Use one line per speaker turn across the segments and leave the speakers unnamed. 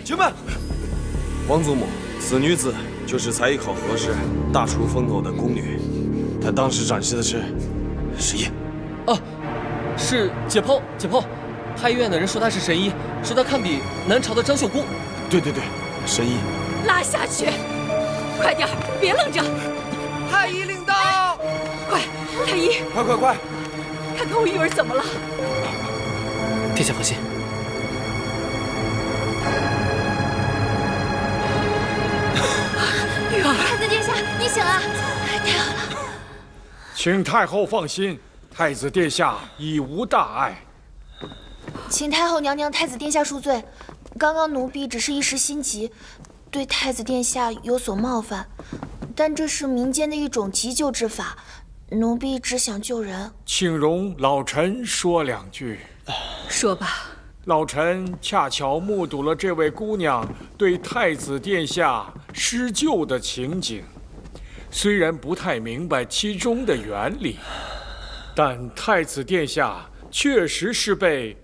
且慢！王祖母，此女子就是才艺考核时大出风头的宫女，她当时展示的是神医。
哦，是解剖。太医院的人说她是神医，说她堪比南朝的张绣姑。
对，神医。
拉下去！快点儿，别愣着！
太医领到！
快，太医！
快！
看看我玉儿怎么了？
殿下放心。
玉儿，
太子殿下，你醒了，太好了！
请太后放心，太子殿下已无大碍。
请太后娘娘、太子殿下恕罪，刚刚奴婢只是一时心急，对太子殿下有所冒犯，但这是民间的一种急救之法，奴婢只想救人。
请容老臣说两句。
说吧。
老臣恰巧目睹了这位姑娘对太子殿下施救的情景，虽然不太明白其中的原理，但太子殿下确实是被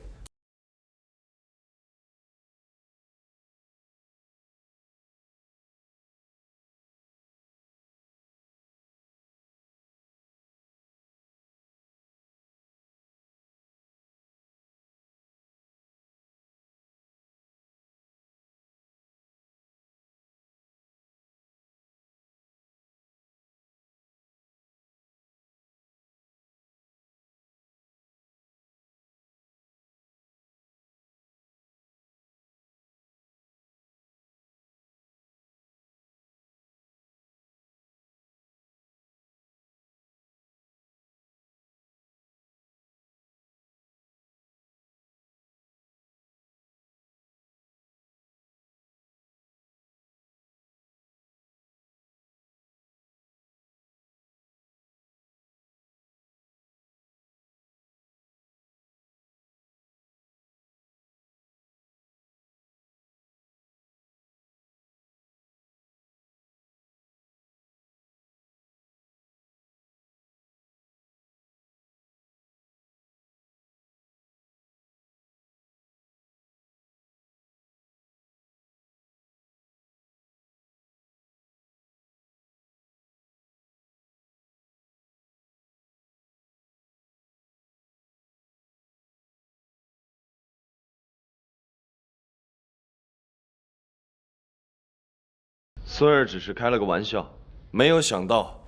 孙儿只是开了个玩笑，没有想到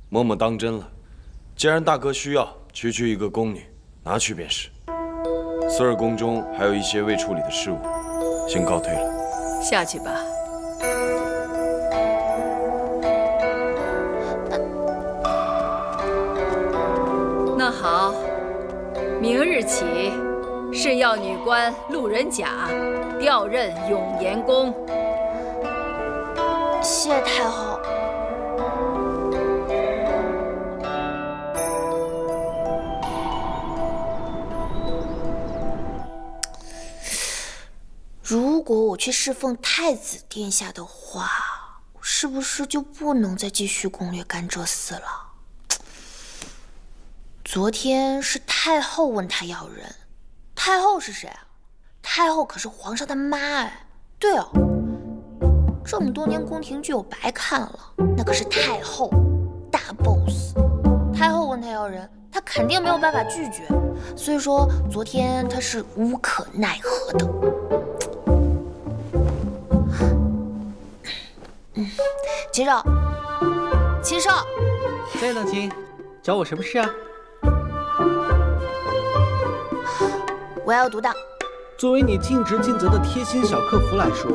嬷嬷当真了。既然大哥需要，区一个宫女，拿去便是。孙儿宫中还有一些未处理的事务，先告退了。
下去吧。那好，明日起，是要女官路人甲调任永延宫。
谢太后。如果我去侍奉太子殿下的话，是不是就不能再继续攻略甘蔗寺了？昨天是太后问他要人，太后是谁啊？太后可是皇上的妈哎。对哦。这么多年宫廷剧我白看了，那可是太后大 boss。太后问他要人，他肯定没有办法拒绝，所以说昨天他是无可奈何的。秦少，秦少，
在呢，亲，找我什么事啊？
我要独当。
作为你尽职尽责的贴心小客服来说，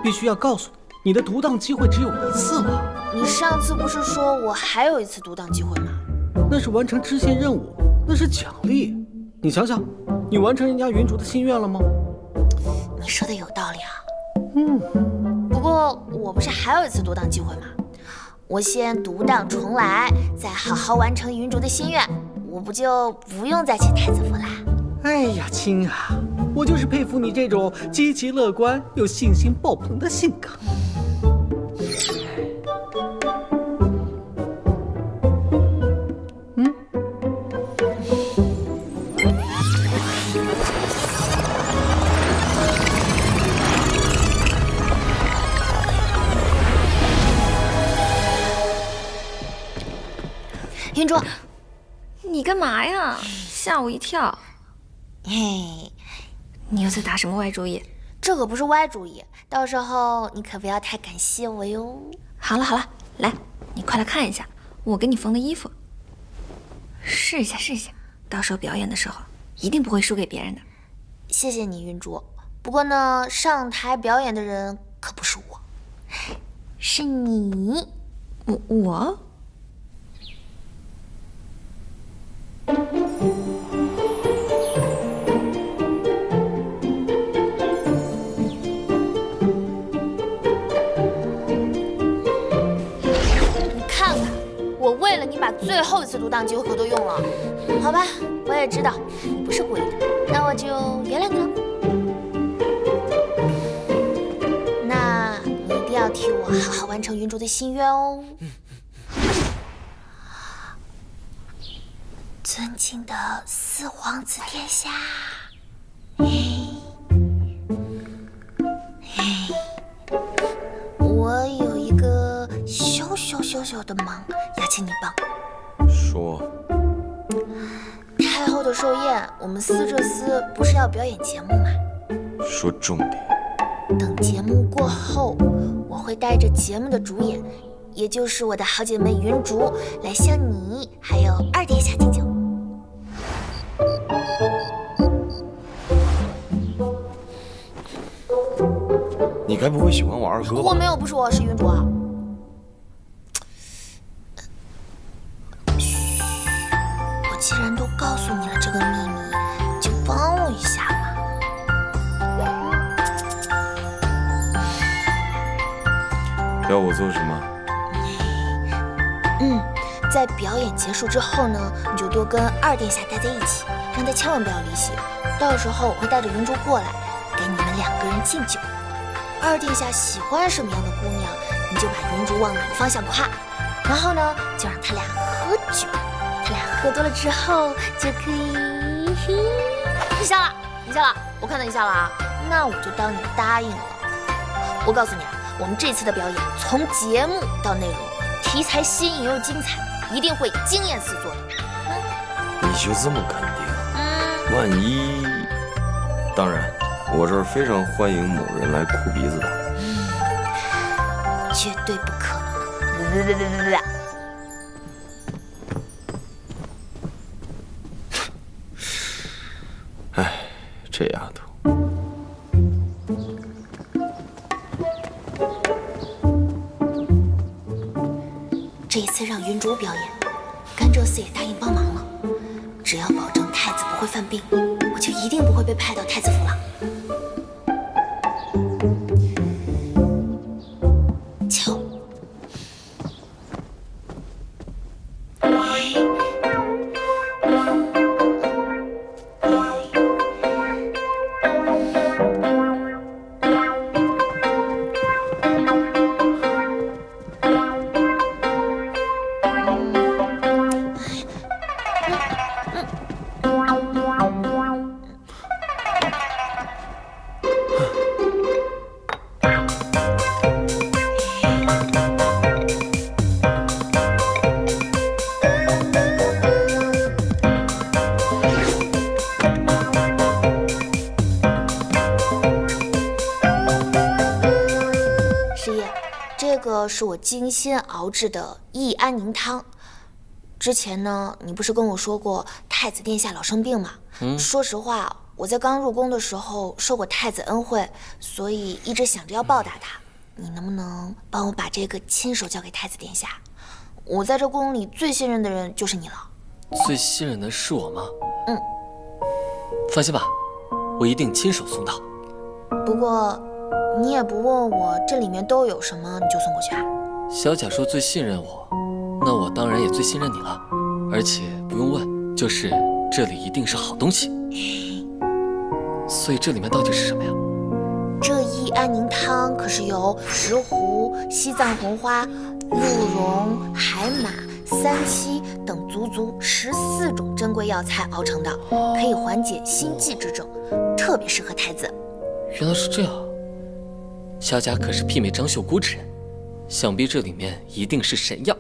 必须要告诉你，你的独当机会只有一次了。
你上次不是说我还有一次独当机会吗？
那是完成支线任务，那是奖励。你想想，你完成人家云竹的心愿了吗？
你说的有道理啊。不过我不是还有一次独当机会吗？我先独当重来，再好好完成云竹的心愿，我不就不用再请太子府啦？
哎呀，亲啊，我就是佩服你这种积极乐观又信心爆棚的性格。
云竹，
你干嘛呀？吓我一跳！
嘿，
你又在打什么歪主意？
这可不是歪主意，到时候你可不要太感谢我哟。
好了好了，来，你快来看一下我给你缝的衣服，试一下试一下，到时候表演的时候一定不会输给别人的。
谢谢你，云竹。不过呢，上台表演的人可不是我，是你。
我？
你看看，我为了你把最后一次独当机会可都用了。好吧，我也知道你不是故意的，那我就原谅你了。那你一定要替我好好完成云竹的心愿哦。尊敬的四皇子殿下，我有一个小的忙要请你帮。
说，
太后的寿宴，我们司这司不是要表演节目吗？
说重点。
等节目过后，我会带着节目的主演，也就是我的好姐妹云竹，来向你还有二殿下敬酒。
你该不会喜欢我二哥吧？
我没有，不是我，是云竹啊。嘘，我既然都告诉你了这个秘密，就帮我一下嘛。
要我做什么？
在表演结束之后呢，你就多跟二殿下待在一起，让他千万不要离席。到时候我会带着云竹过来，给你们两个人敬酒。二殿下喜欢什么样的姑娘，你就把云竹往哪个方向夸，然后呢，就让他俩喝酒。他俩喝多了之后，就可以。你笑了，你笑了，我看到你笑了啊，那我就当你答应了。我告诉你啊，我们这次的表演，从节目到内容，题材新颖又精彩，一定会惊艳四座的。
你就这么肯定？万一……当然，我这儿非常欢迎某人来哭鼻子的。
绝对不可能。
哎，这丫头。
这一次让云竹表演，甘蔗寺也答应帮忙了。只要保证太子不会犯病，我就一定不会被派到太子府了。瞧，这个是我精心熬制的益安宁汤。之前呢，你不是跟我说过太子殿下老生病吗？说实话，我在刚入宫的时候受过太子恩惠，所以一直想着要报答他。你能不能帮我把这个亲手交给太子殿下？我在这宫里最信任的人就是你了。
最信任的是我吗？放心吧，我一定亲手送到。
不过，你也不问我这里面都有什么，你就送过去啊？
小贾说最信任我，那我当然也最信任你了。而且不用问，就是这里一定是好东西。所以这里面到底是什么呀？
这益安宁汤可是由石斛、西藏红花、鹿茸、海马、三七等足14种珍贵药材熬成的，可以缓解心悸之症，特别适合太子。
原来是这样，小贾可是媲美张秀姑之人，想必这里面一定是神药。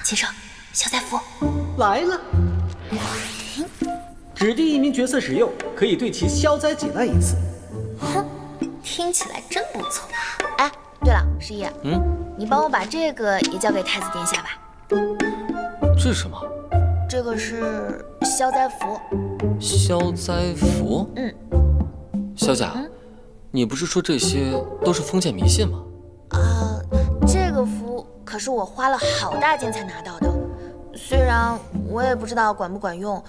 接着，消灾符
来了。指定一名角色使用，可以对其消灾解难一次。
哼，听起来真不错。哎，对了，十一，你帮我把这个也交给太子殿下吧。
这是什么？
这个是消灾符。
消灾符？萧家，你不是说这些都是封建迷信吗？
这个符可是我花了好大劲才拿到的，虽然我也不知道管不管用，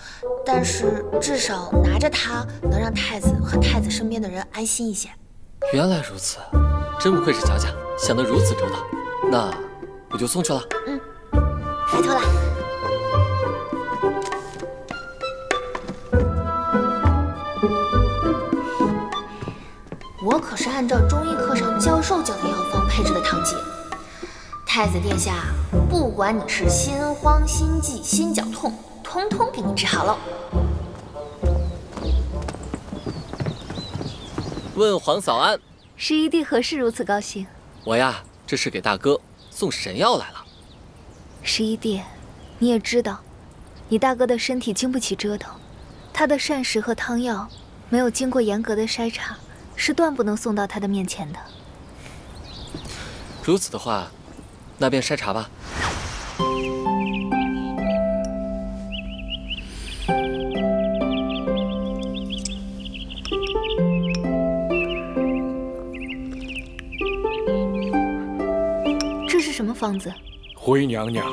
但是至少拿着它能让太子和太子身边的人安心一些。
原来如此，真不愧是萧家，想得如此周到。那我就送去了。
拜托了。我可是按照中医课上教授讲的药方配制的汤剂。太子殿下，不管你是心慌、心悸、心绞痛，通通给你治好喽。
问皇嫂安，
十一弟何事如此高兴？
我呀，这是给大哥送神药来了。
十一弟，你也知道，你大哥的身体经不起折腾，他的膳食和汤药没有经过严格的筛查，是断不能送到他的面前的。
如此的话，那便筛查吧。
这是什么方子？
回娘娘，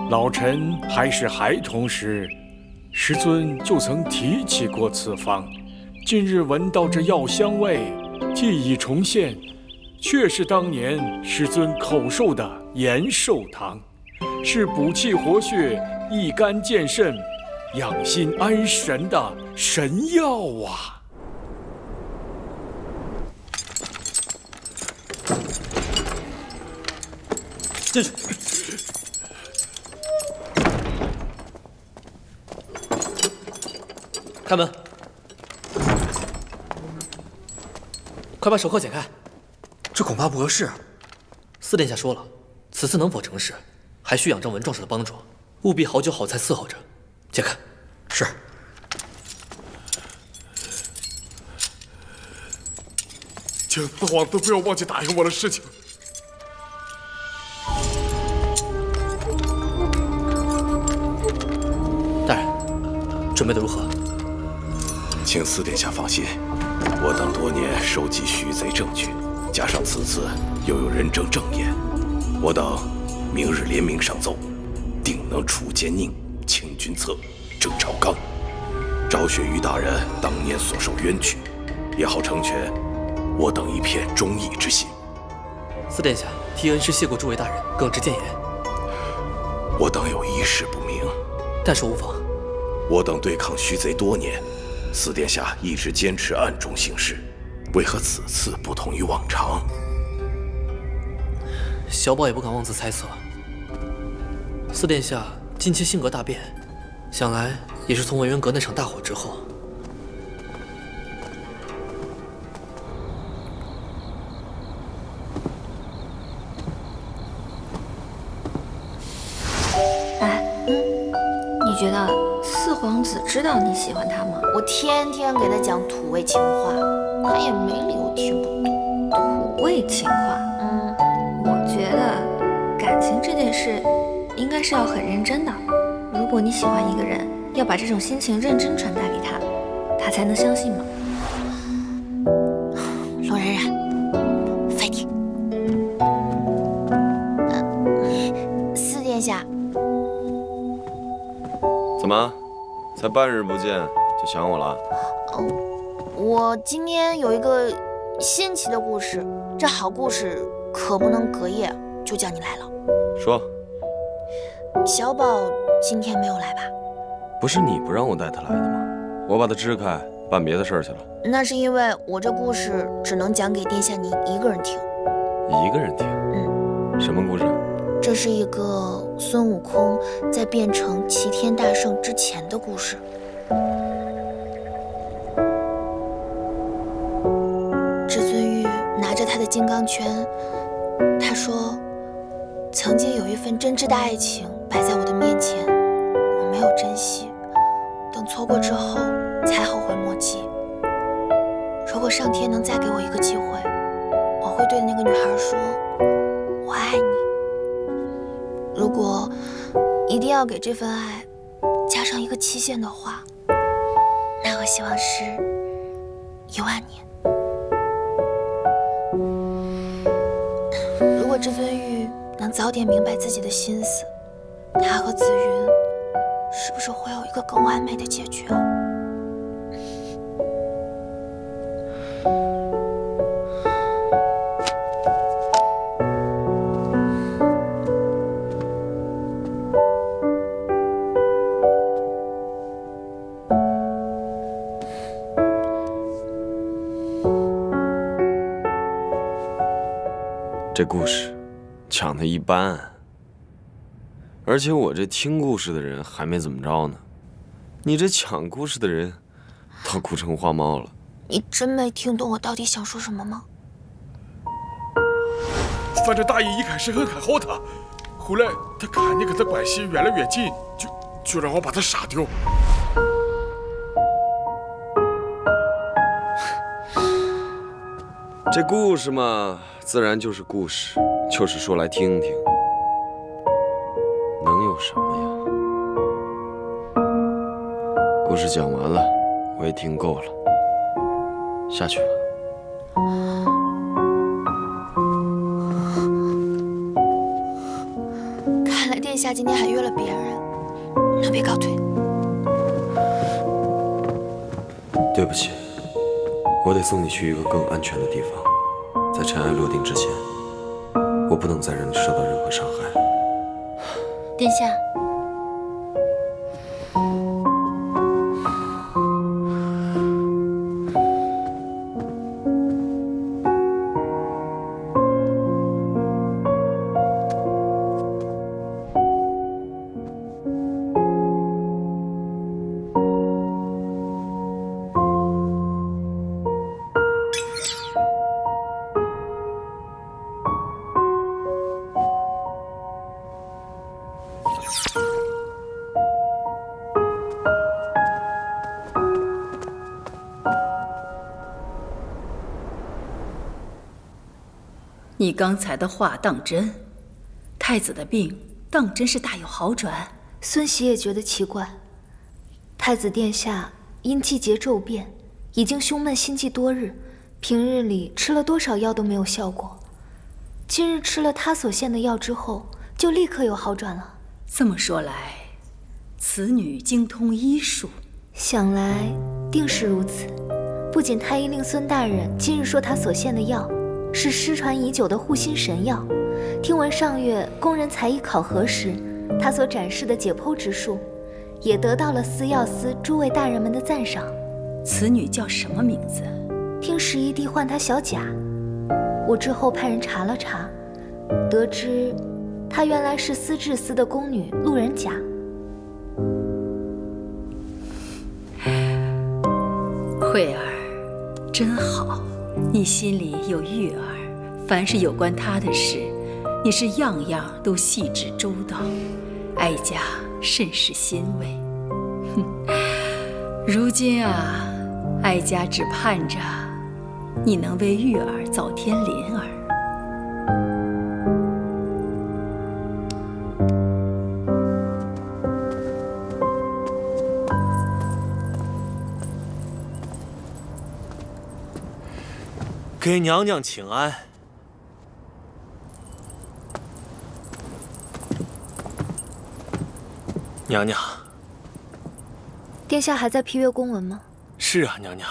老臣还是孩童时，师尊就曾提起过此方。近日闻到这药香味，记忆重现，确是当年师尊口授的延寿汤，是补气活血、益肝健肾、养心安神的神药啊！
进去。开门。快把手铐解开。
这恐怕不合适。
四殿下说了，此次能否成事，还需仰仗文壮士的帮助，务必好酒好菜伺候着。解开。
是。
请父皇都不要忘记答应我的事情。
大人，准备的如何？
请四殿下放心，我等多年收集徐贼证据，加上此次又有人证正言，我等明日联名上奏，定能除奸佞、清君侧、正朝纲，昭雪于大人当年所受冤屈，也好成全我等一片忠义之心。
四殿下替恩师谢过诸位大人，耿直谏言。
我等有一事不明，
但说无妨。
我等对抗徐贼多年，四殿下一直坚持暗中行事，为何此次不同于往常？
小宝也不敢妄自猜测。四殿下近期性格大变，想来也是从文渊阁那场大火之后。
你觉得四皇子知道你喜欢他吗？
我天天给他讲土味情话，他也没理由听不懂。
土味情话？我觉得感情这件事应该是要很认真的。如果你喜欢一个人，要把这种心情认真传达给他，他才能相信嘛。
龙冉冉，废体。四殿下。
怎么，才半日不见就想我了？
我今天有一个新奇的故事，这好故事可不能隔夜，就叫你来了。
说。
小宝今天没有来吧？
不是你不让我带他来的吗？我把他支开，办别的事儿去了。
那是因为我这故事只能讲给殿下您一个人听。
一个人听？什么故事？
这是一个孙悟空在变成齐天大圣之前的故事。至尊玉拿着他的金刚圈，他说：“曾经有一份真挚的爱情摆在我珍惜，等错过之后才后悔莫及。如果上天能再给我一个机会，我会对那个女孩说：“我爱你。”如果一定要给这份爱加上一个期限的话，那我希望是10000年。如果至尊玉能早点明白自己的心思，他和紫云是不是会有一个更完美的结局啊？
这故事讲的一般，而且我这听故事的人还没怎么着呢，你这讲故事的人倒哭成花猫了。
你真没听懂我到底想说什么吗？
反正大爷一开始很看好他，后来他看你跟他关系越来越近，就让我把他杀掉。
这故事嘛，自然就是故事，就是说来听听，能有什么呀？故事讲完了，我也听够了，下去吧。
看来殿下今天还约了别人，那别告退。
对不起，我得送你去一个更安全的地方。在尘埃落定之前，我不能再让你受到任何伤害。
殿下，
你刚才的话当真？太子的病当真是大有好转？
孙喜也觉得奇怪。太子殿下因季节骤变，已经胸闷心悸多日，平日里吃了多少药都没有效果。今日吃了他所献的药之后，就立刻有好转了。
这么说来，此女精通医术，
想来定是如此。不仅太医令孙大人今日说他所献的药是失传已久的护心神药，听闻上月宫人才艺考核时，他所展示的解剖之术，也得到了司药司诸位大人们的赞赏。
此女叫什么名字？
听十一弟唤她小贾，我之后派人查了查，得知她原来是司治司的宫女路人甲。
慧儿，真好。你心里有玉儿，凡是有关她的事，你是样样都细致周到，哀家甚是欣慰。哼，如今啊，哀家只盼着你能为玉儿早添麟儿。
给娘娘请安。娘娘，
殿下还在批阅公文吗？
是啊，娘娘。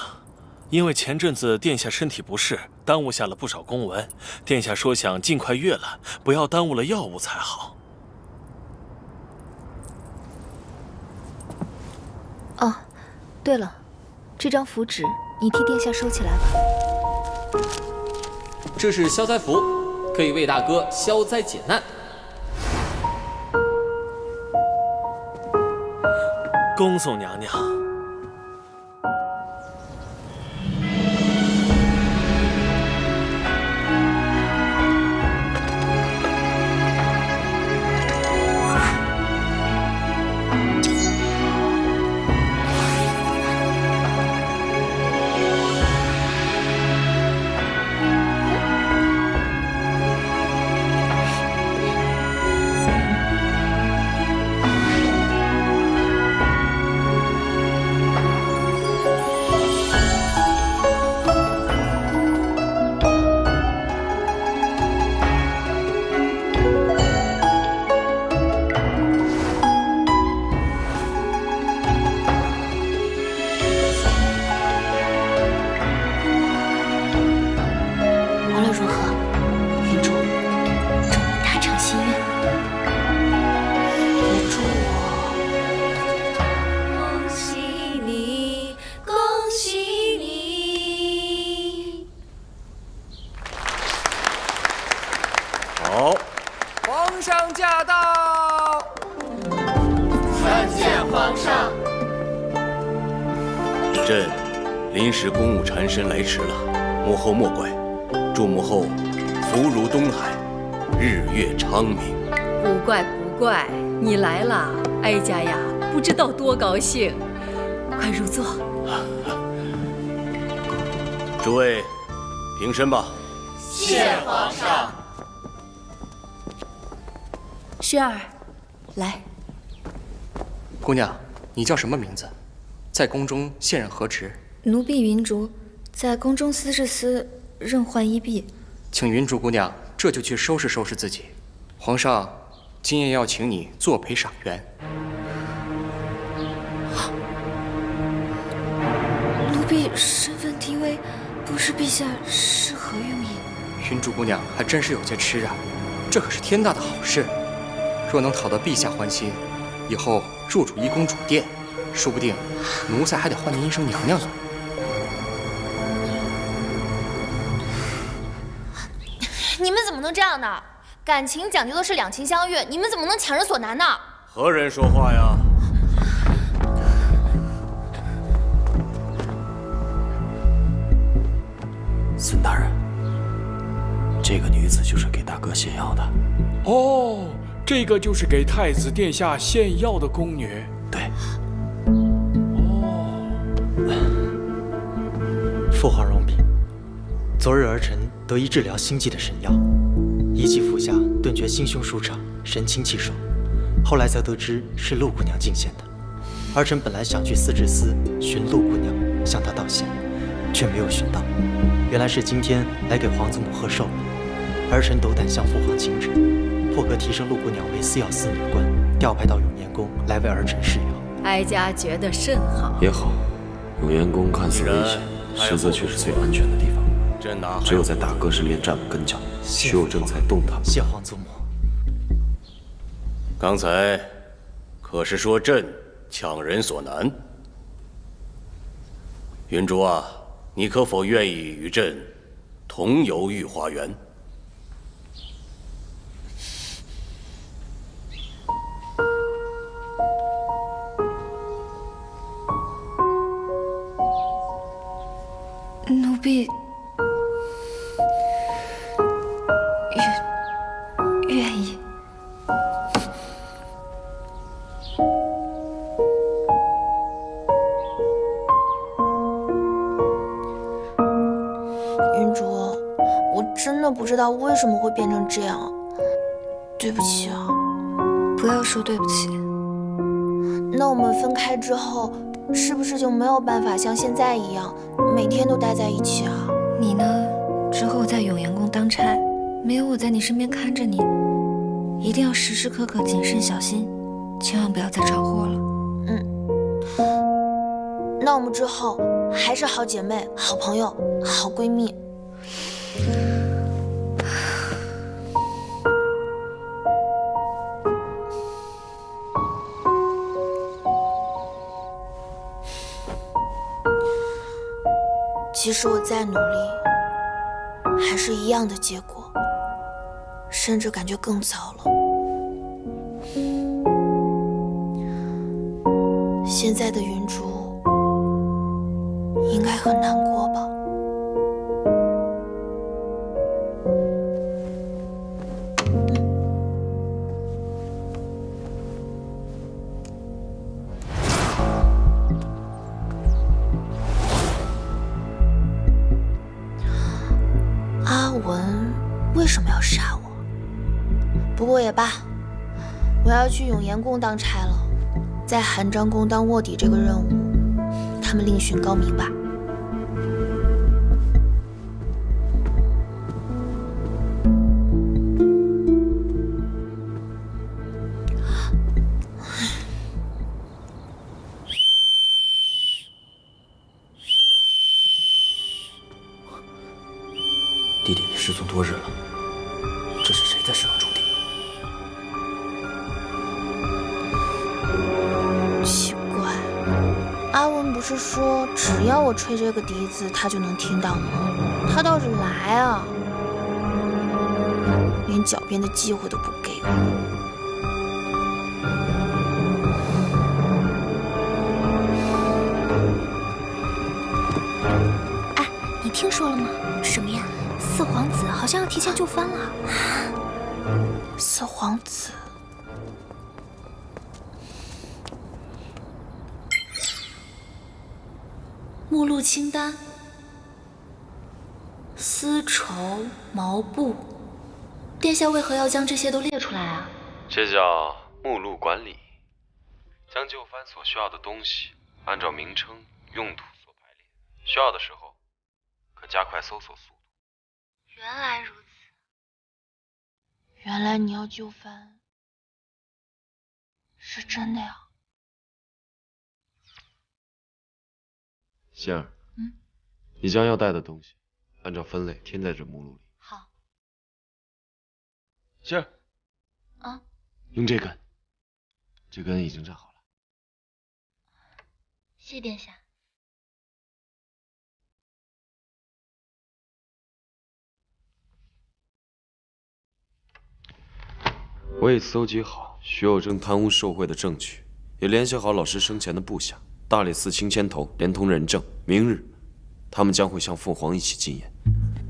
因为前阵子殿下身体不适，耽误下了不少公文。殿下说想尽快阅了，不要耽误了药物才好。
哦，对了，这张符纸你替殿下收起来吧。
这是消灾符，可以为大哥消灾解难。
恭送娘娘。
朕临时公务缠身来迟了，幕后莫怪。祝幕后福如东海，日月昌明。
不怪不怪，你来了，哀家呀，不知道多高兴。快入座。
诸位，平身吧。
谢皇上。
轩儿，来。
姑娘，你叫什么名字？在宫中现任何职？
奴婢云竹，在宫中司制司任浣衣婢。
请云竹姑娘这就去收拾收拾自己。皇上今夜要请你作陪赏员。
奴婢身份低微，不知陛下是何用意？
云竹姑娘还真是有些痴啊，这可是天大的好事。若能讨得陛下欢心，以后入主一宫主殿，说不定奴才还得唤您一声娘娘呢。
你们怎么能这样呢？感情讲究的是两情相悦，你们怎么能强人所难呢？
何人说话呀？
孙大人，这个女子就是给大哥献药的。
哦，这个就是给太子殿下献药的宫女。
对。
哦。
父皇容禀，昨日儿臣得医治疗心悸的神药，一剂服下，顿觉心胸舒畅，神清气爽。后来才得知是陆姑娘进献的。儿臣本来想去司制司寻陆姑娘，向她道谢，却没有寻到。原来是今天来给皇祖母贺寿。儿臣斗胆向父皇请旨，破格提升陆姑娘为司药司女官，调派到永年宫来为儿臣试药。
哀家觉得甚好。
也好，永元宫看似危险，实则却是最安全的地方。只有在大哥身边站稳跟脚，徐有贞才动弹。
谢皇祖母。
刚才可是说朕强人所难？云竹啊，你可否愿意与朕同游御花园？
奴婢愿意。
云竹，我真的不知道为什么会变成这样，对不起啊。
不要说对不起。
那我们分开之后，是不是就没有办法像现在一样，每天都待在一起啊？
你呢？之后在永元宫当差，没有我在你身边看着你，一定要时时刻刻谨慎小心，千万不要再闯祸了。
那我们之后还是好姐妹、好朋友、好闺蜜。即使我再努力，还是一样的结果，甚至感觉更糟了。现在的云竹应该很难过吧？阿文为什么要杀我？不过也罢，我要去永延宫当差了，在韩章宫当卧底这个任务，他们另寻高明吧。
弟弟失踪多日了，这是谁在侍郎重地？
奇怪，阿文不是说只要我吹这个笛子，他就能听到吗？他倒是来啊，连狡辩的机会都不给我。
像要提前就藩了。
四皇子，
目录清单：丝绸、毛布。殿下为何要将这些都列出来啊？
这叫目录管理，将就藩所需要的东西按照名称、用途所排列，需要的时候可加快搜索速度。
原来如此，原来你要就藩是真的呀。
仙儿，你将要带的东西按照分类填在这目录里。
好。
仙儿，用这根，这根已经站好了。
谢殿下。
我已搜集好徐有正贪污受贿的证据，也联系好老师生前的部下大理寺青牵头，连同人证。明日，他们将会向父皇一起进言，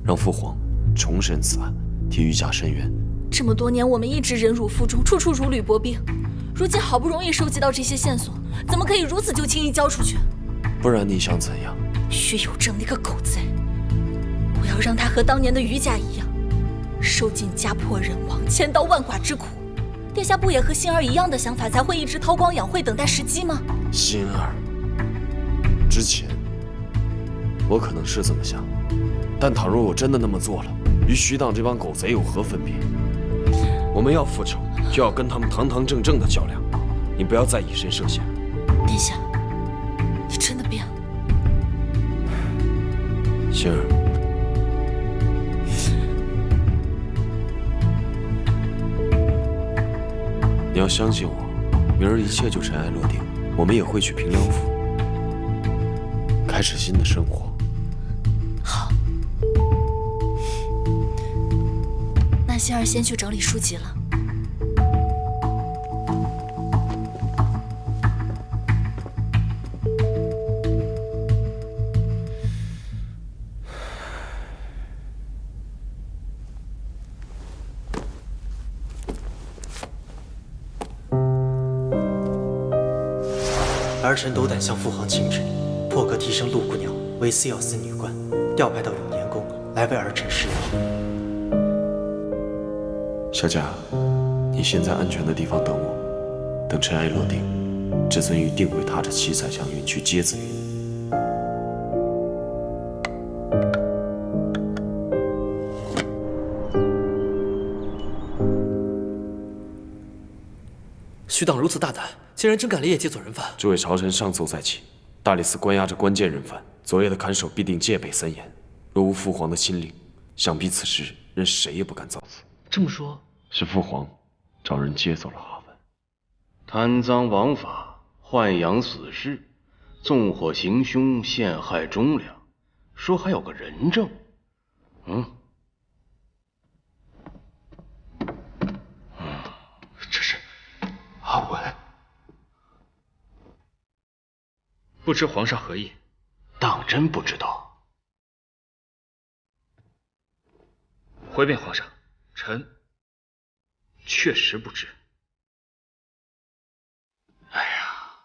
让父皇重审此案，替御驾伸冤。
这么多年，我们一直忍辱负重，处处如履薄冰。如今好不容易收集到这些线索，怎么可以如此就轻易交出去？
不然你想怎样？
徐有正那个狗贼，我要让他和当年的余家一样，受尽家破人亡、千刀万剐之苦。殿下不也和心儿一样的想法，才会一直韬光养晦，等待时机吗？
心儿，之前我可能是这么想，但倘若我真的那么做了，与徐党这帮狗贼有何分别？我们要复仇，就要跟他们堂堂正正的较量。你不要再以身涉险。
殿下，你真的变了。
心儿，你要相信我，明儿一切就尘埃落定，我们也会去平凉府，开始新的生活。
好，那心儿先去整理书籍了。
儿臣斗胆向父皇请旨，破格提升陆姑娘为司药司女官，调派到永年宫来为儿臣侍药。
小贾，你先在安全的地方等我，等尘埃落定，至尊玉定会踏着七彩祥云去接紫云。
徐党如此大胆，竟然真敢连夜解走人犯。
诸位朝臣上奏在即，大理寺关押着关键人犯，昨夜的看守必定戒备森严。若无父皇的亲令，想必此时任谁也不敢造次。
这么说，
是父皇找人接走了阿文。
贪赃枉法、豢养死士、纵火行凶、陷害忠良，说还有个人证。
这是阿文，不知皇上何意？
当真不知道。
回禀皇上，臣确实不知。
哎呀，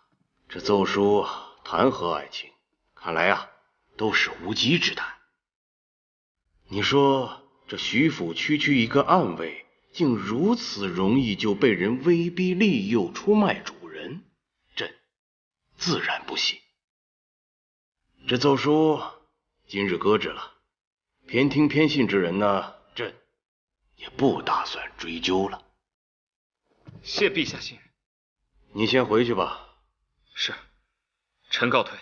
这奏书谈何爱情？看来啊，都是无稽之谈。你说这徐府区一个暗卫，竟如此容易就被人威逼利诱出卖主人，朕自然不信。这奏书今日搁置了，偏听偏信之人呢，朕也不打算追究了。
谢陛下信任。
你先回去吧。
是，臣告退。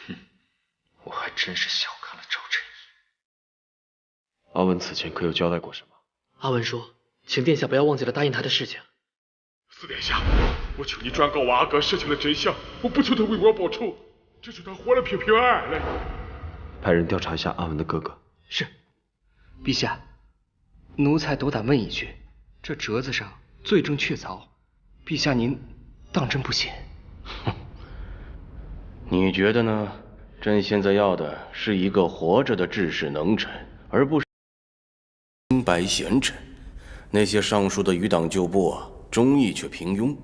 哼，我还真是小看了赵振义。
阿文此前可有交代过什么？
阿文说，请殿下不要忘记了答应他的事情。
四殿下，我求你转告我阿哥事情的真相，我不求他为我报仇，只求他活得平平安安的。
派人调查一下阿文的哥哥。
是，陛下，奴才斗胆问一句，这折子上罪证确凿，陛下您当真不信？
你觉得呢？朕现在要的是一个活着的治世能臣，而不是清白贤臣。那些上述的余党旧部忠义却平庸，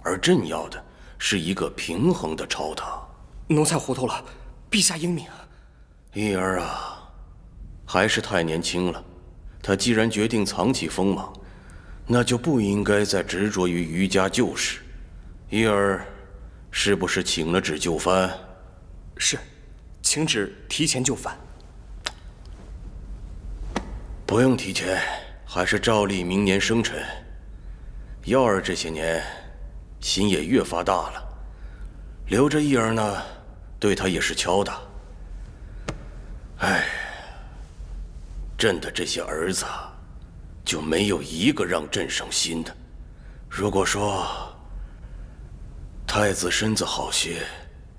而朕要的是一个平衡的朝堂。
奴才糊涂了，陛下英明。
义儿啊，还是太年轻了。他既然决定藏起锋芒，那就不应该再执着于余家旧事。义儿，是不是请了旨就藩？
是，请旨提前就藩。
不用提前，还是照例明年生辰。耀儿这些年心也越发大了，留着义儿呢，对他也是敲打。哎，朕的这些儿子就没有一个让朕省心的。如果说太子身子好些，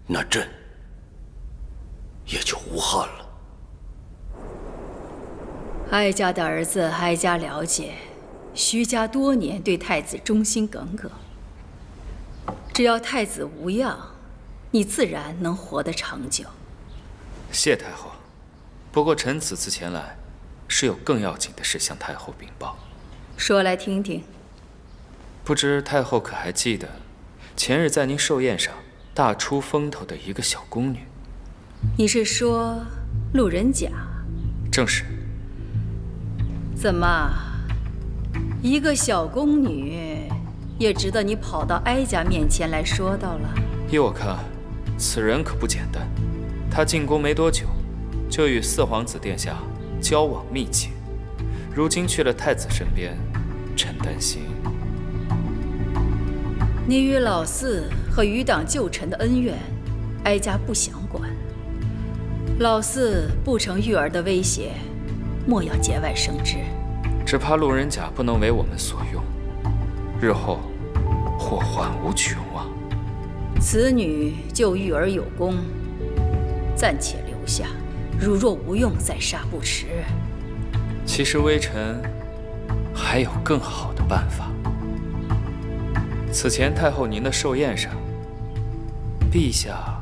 那朕也就无憾了。
哀家的儿子哀家了解，徐家多年对太子忠心耿耿。只要太子无恙，你自然能活得长久。
谢太后，不过臣此次前来，是有更要紧的事向太后禀报。
说来听听。
不知太后可还记得，前日在您寿宴上大出风头的一个小宫女？
你是说路人甲？
正是。
怎么，一个小宫女也值得你跑到哀家面前来说道了？
依我看，此人可不简单。她进宫没多久，就与四皇子殿下交往密切，如今去了太子身边，臣担心。
你与老四和余党旧臣的恩怨，哀家不想管。老四不成玉儿的威胁，莫要节外生枝。
只怕路人甲不能为我们所用，日后祸患无穷啊！
此女就玉儿有功，暂且留下，如若无用，再杀不迟。
其实微臣还有更好的办法。此前太后您的寿宴上，陛下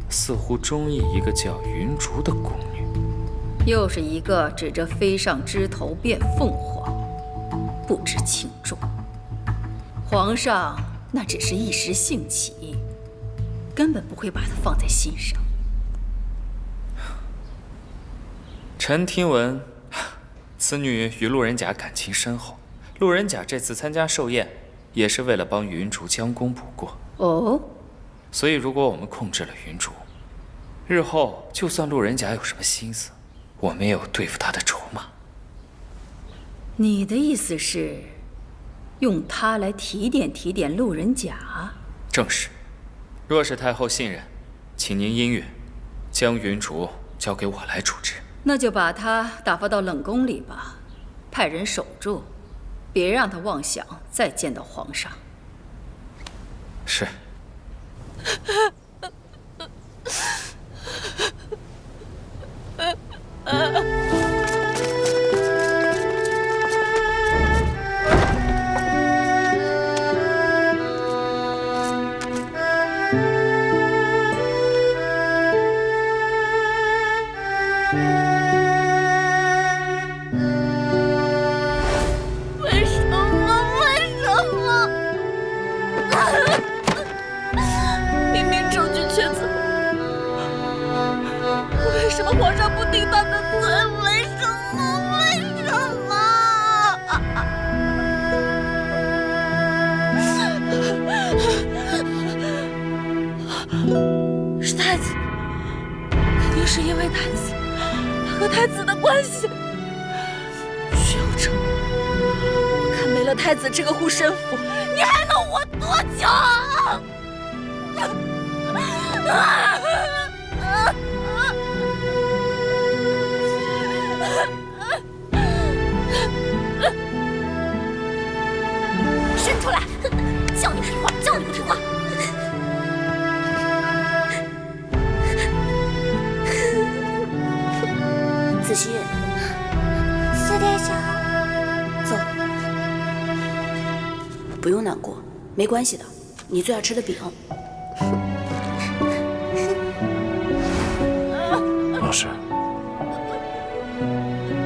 似乎中意一个叫云竹的宫女。
又是一个指着飞上枝头变凤凰，不知轻重。皇上那只是一时兴起，根本不会把它放在心上。
臣听闻，此女与路人甲感情深厚，路人甲这次参加寿宴，也是为了帮云竹将功补过。
哦，
所以如果我们控制了云竹，日后就算路人甲有什么心思，我们也有对付他的筹码。
你的意思是，用他来提点路人甲？
正是。若是太后信任，请您音乐，将云竹交给我来处置。
那就把他打发到冷宫里吧，派人守住，别让他妄想再见到皇上。
是。
皇上不定他的罪，为什么？是太子，肯定是因为太子，他和太子的关系。薛有成，我看没了太子这个护身符，你还能活多久？伸出来！叫你不听话，叫你不听话！子虚，四殿下，走。
不用难过，没关系的，你最爱吃的饼。
老师，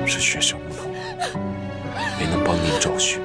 是学生无能，没能帮您找寻。